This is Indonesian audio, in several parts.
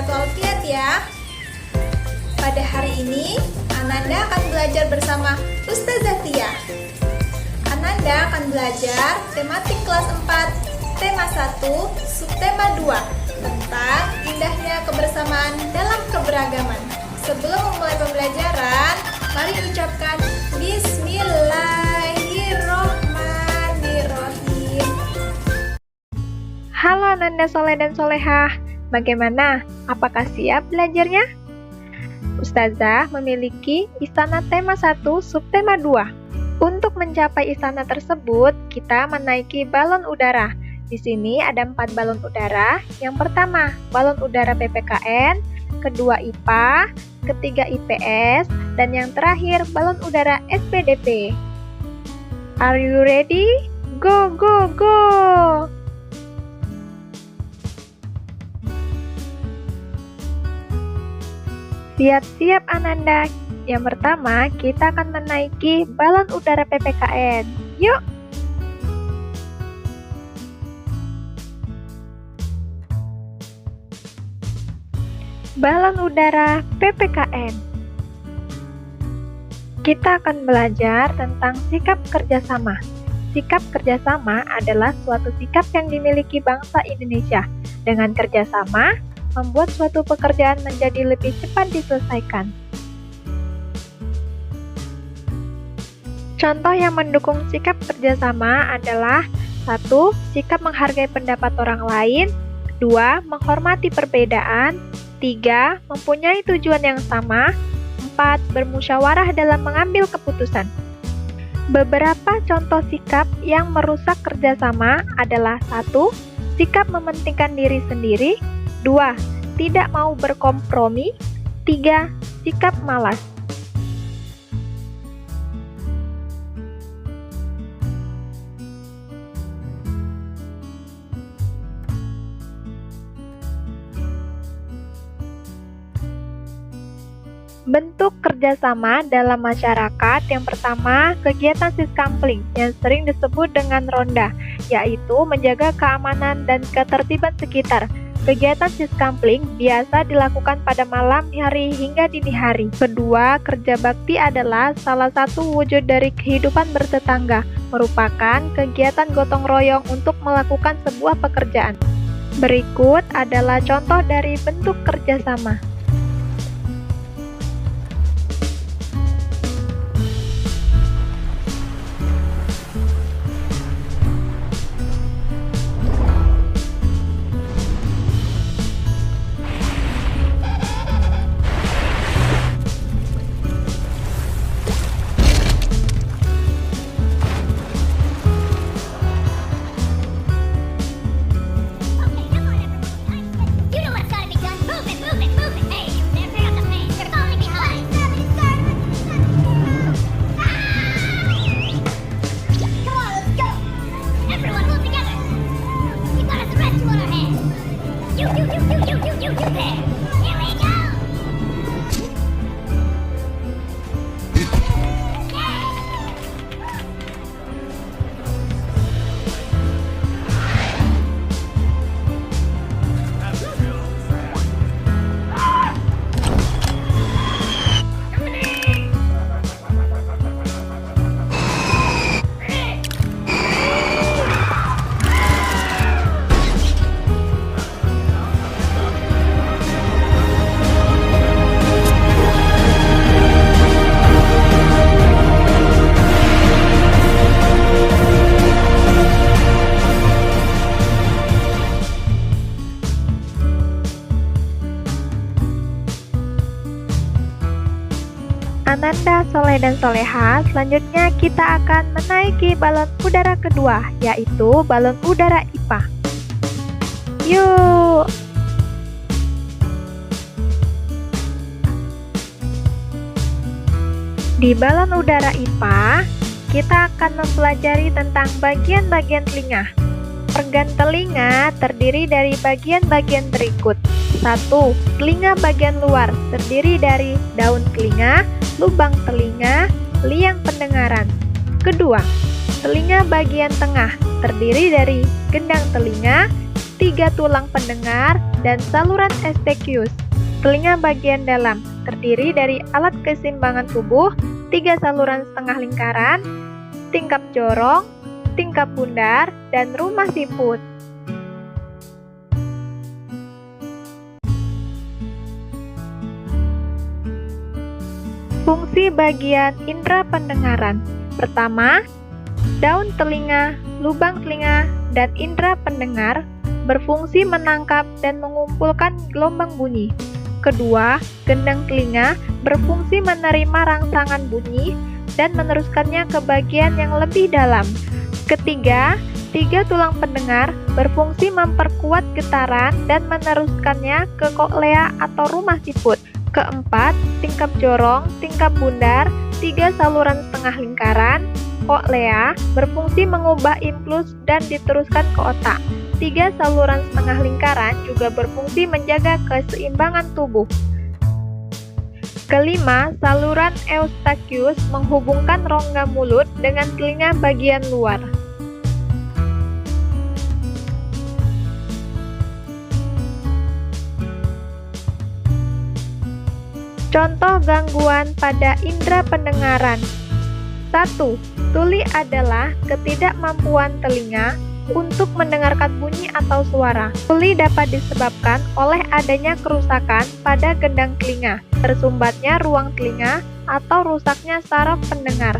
soal Fiat ya. Pada hari ini, Ananda akan belajar bersama Ustazah Tia. Ananda akan belajar tematik kelas 4, tema 1, subtema 2, tentang indahnya kebersamaan dalam keberagaman. Sebelum memulai pembelajaran, mari ucapkan Bismillahirrohmanirrohim. Halo Ananda Soleh dan Solehah, bagaimana? Apakah siap belajarnya? Ustazah memiliki istana tema 1, subtema 2. Untuk mencapai istana tersebut, kita menaiki balon udara. Di sini ada 4 balon udara. Yang pertama, balon udara PPKN, kedua IPA, ketiga IPS, dan yang terakhir balon udara SPDP. Are you ready? Go, go, go! Siap-siap Ananda. Yang pertama, kita akan menaiki balon udara PPKN. Yuk! Balon udara PPKN. Kita akan belajar tentang sikap kerjasama. Sikap kerjasama adalah suatu sikap yang dimiliki bangsa Indonesia. Dengan kerjasama, membuat suatu pekerjaan menjadi lebih cepat diselesaikan. Contoh yang mendukung sikap kerjasama adalah 1. Sikap menghargai pendapat orang lain, 2. Menghormati perbedaan, 3. Mempunyai tujuan yang sama, 4. Bermusyawarah dalam mengambil keputusan. Beberapa contoh sikap yang merusak kerjasama adalah 1. Sikap mementingkan diri sendiri, 2. Tidak mau berkompromi, 3. Sikap malas. Bentuk kerjasama dalam masyarakat yang pertama, kegiatan siskampling yang sering disebut dengan ronda, yaitu menjaga keamanan dan ketertiban sekitar. Kegiatan siskampling biasa dilakukan pada malam hari hingga dini hari. Kedua, kerja bakti adalah salah satu wujud dari kehidupan bertetangga, merupakan kegiatan gotong royong untuk melakukan sebuah pekerjaan. Berikut adalah contoh dari bentuk kerjasama. Ananda Soleh dan Solehah, selanjutnya kita akan menaiki balon udara kedua, yaitu balon udara IPA. Yuk! Di balon udara IPA, kita akan mempelajari tentang bagian-bagian telinga. Organ telinga terdiri dari bagian-bagian berikut. 1. Telinga bagian luar terdiri dari daun telinga, lubang telinga, liang pendengaran. Kedua, telinga bagian tengah terdiri dari gendang telinga, 3 tulang pendengar, dan saluran STQs. Telinga bagian dalam terdiri dari alat keseimbangan tubuh, 3 saluran setengah lingkaran, tingkap jorong, tingkap bundar, dan rumah siput. Fungsi bagian indera pendengaran. Pertama, daun telinga, lubang telinga, dan indera pendengar berfungsi menangkap dan mengumpulkan gelombang bunyi. Kedua, gendang telinga berfungsi menerima rangsangan bunyi dan meneruskannya ke bagian yang lebih dalam. Ketiga, 3 tulang pendengar berfungsi memperkuat getaran dan meneruskannya ke koklea atau rumah siput. Keempat, tingkap jorong, tingkap bundar, 3 saluran setengah lingkaran, koklea berfungsi mengubah impuls dan diteruskan ke otak. 3 saluran setengah lingkaran juga berfungsi menjaga keseimbangan tubuh. Kelima, saluran Eustachius menghubungkan rongga mulut dengan telinga bagian luar. Contoh gangguan pada indera pendengaran. 1. Tuli adalah ketidakmampuan telinga untuk mendengarkan bunyi atau suara. Tuli dapat disebabkan oleh adanya kerusakan pada gendang telinga, tersumbatnya ruang telinga, atau rusaknya saraf pendengar.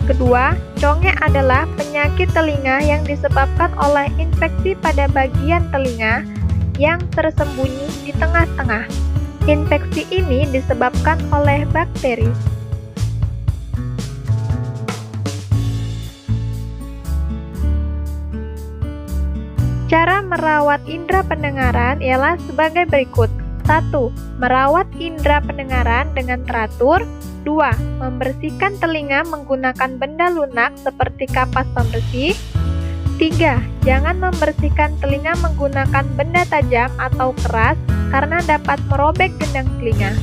Kedua, conge adalah penyakit telinga yang disebabkan oleh infeksi pada bagian telinga yang tersembunyi di tengah-tengah. Infeksi ini disebabkan oleh bakteri. Cara merawat indera pendengaran ialah sebagai berikut. 1. Merawat indera pendengaran dengan teratur. 2. Membersihkan telinga menggunakan benda lunak seperti kapas pembersih. 3. Jangan membersihkan telinga menggunakan benda tajam atau keras karena dapat merobek gendang telinga.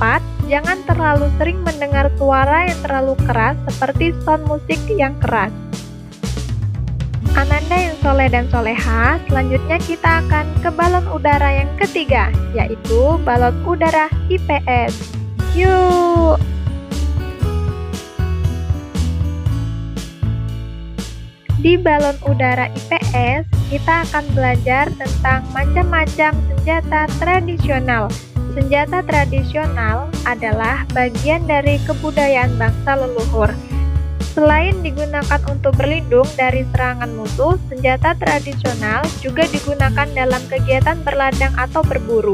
4. Jangan terlalu sering mendengar suara yang terlalu keras seperti sound musik yang keras. Ananda yang soleh dan soleha, selanjutnya kita akan ke balon udara yang ketiga, yaitu balon udara IPS. Yuk! Di balon udara IPS, kita akan belajar tentang macam-macam senjata tradisional. Senjata tradisional adalah bagian dari kebudayaan bangsa leluhur. Selain digunakan untuk berlindung dari serangan musuh, senjata tradisional juga digunakan dalam kegiatan berladang atau berburu.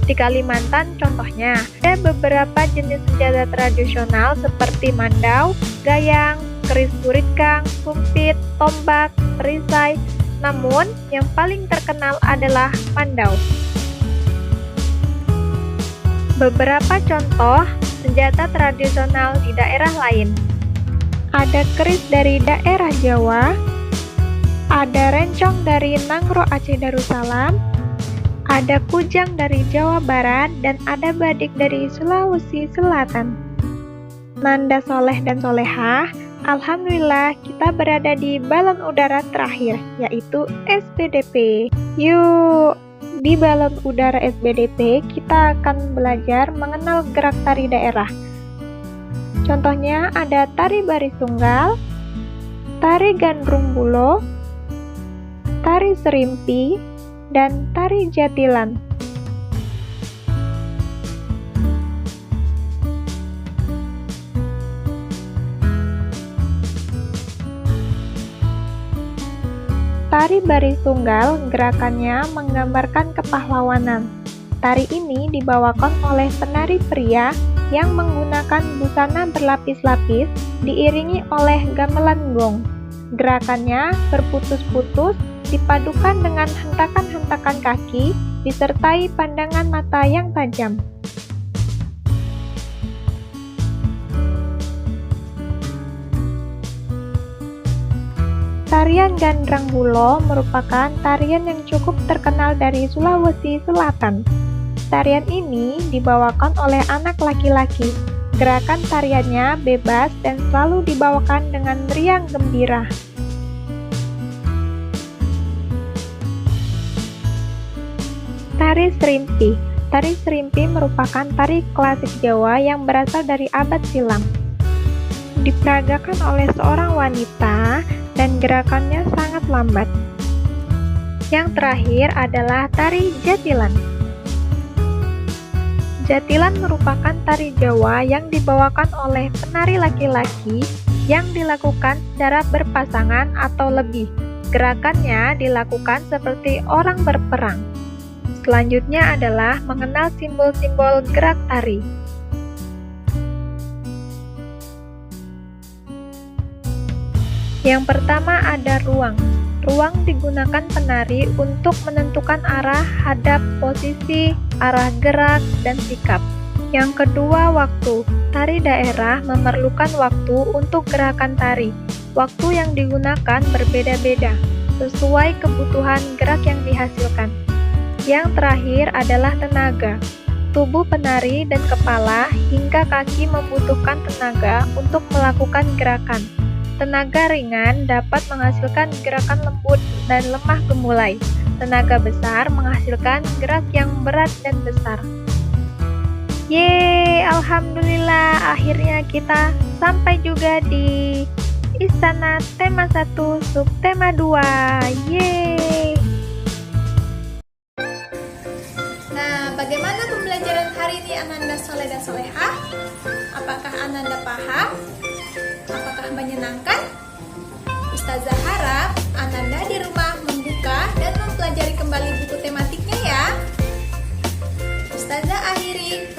Di Kalimantan contohnya, ada beberapa jenis senjata tradisional seperti mandau, gayang, keris kuritkang, sumpit, tombak, perisai. Namun, yang paling terkenal adalah mandau. Beberapa contoh senjata tradisional di daerah lain. Ada keris dari daerah Jawa, ada rencong dari Nangro Aceh Darussalam, ada kujang dari Jawa Barat, dan ada badik dari Sulawesi Selatan. Nanda soleh dan soleha, alhamdulillah kita berada di balon udara terakhir, yaitu SBDP. Yuk! Di balon udara SBDP, kita akan belajar mengenal gerak tari daerah. Contohnya ada tari baris tunggal, tari gandrung bulo, tari serimpi, dan tari jatilan. Tari baris tunggal gerakannya menggambarkan kepahlawanan. Tari ini dibawakan oleh penari pria yang menggunakan busana berlapis-lapis diiringi oleh gamelan gong. Gerakannya berputus-putus dipadukan dengan hentakan-hentakan kaki disertai pandangan mata yang tajam. Tarian Gandrang Bulo merupakan tarian yang cukup terkenal dari Sulawesi Selatan. Tarian ini dibawakan oleh anak laki-laki. Gerakan tariannya bebas dan selalu dibawakan dengan riang gembira. Tari Serimpi. Tari Serimpi merupakan tari klasik Jawa yang berasal dari abad silam. Diperagakan oleh seorang wanita dan gerakannya sangat lambat. Yang terakhir adalah tari Jatilan. Jatilan merupakan tari Jawa yang dibawakan oleh penari laki-laki yang dilakukan secara berpasangan atau lebih. Gerakannya dilakukan seperti orang berperang. Selanjutnya adalah mengenal simbol-simbol gerak tari. Yang pertama ada ruang. Ruang digunakan penari untuk menentukan arah, hadap, posisi, arah gerak, dan sikap. Yang kedua, waktu. Tari daerah memerlukan waktu untuk gerakan tari. Waktu yang digunakan berbeda-beda, sesuai kebutuhan gerak yang dihasilkan. Yang terakhir adalah tenaga. Tubuh penari dan kepala hingga kaki membutuhkan tenaga untuk melakukan gerakan. Tenaga ringan dapat menghasilkan gerakan lembut dan lemah gemulai. Tenaga besar menghasilkan gerak yang berat dan besar. Yeay, alhamdulillah akhirnya kita sampai juga di Istana tema 1 subtema 2. Yeay. Nah, bagaimana pembelajaran hari ini Ananda Soleh dan Solehah? Apakah Ananda paham? Apakah menyenangkan? Ustazah harap Ananda di rumah membuka dan mempelajari kembali buku tematiknya ya. Ustazah akhiri.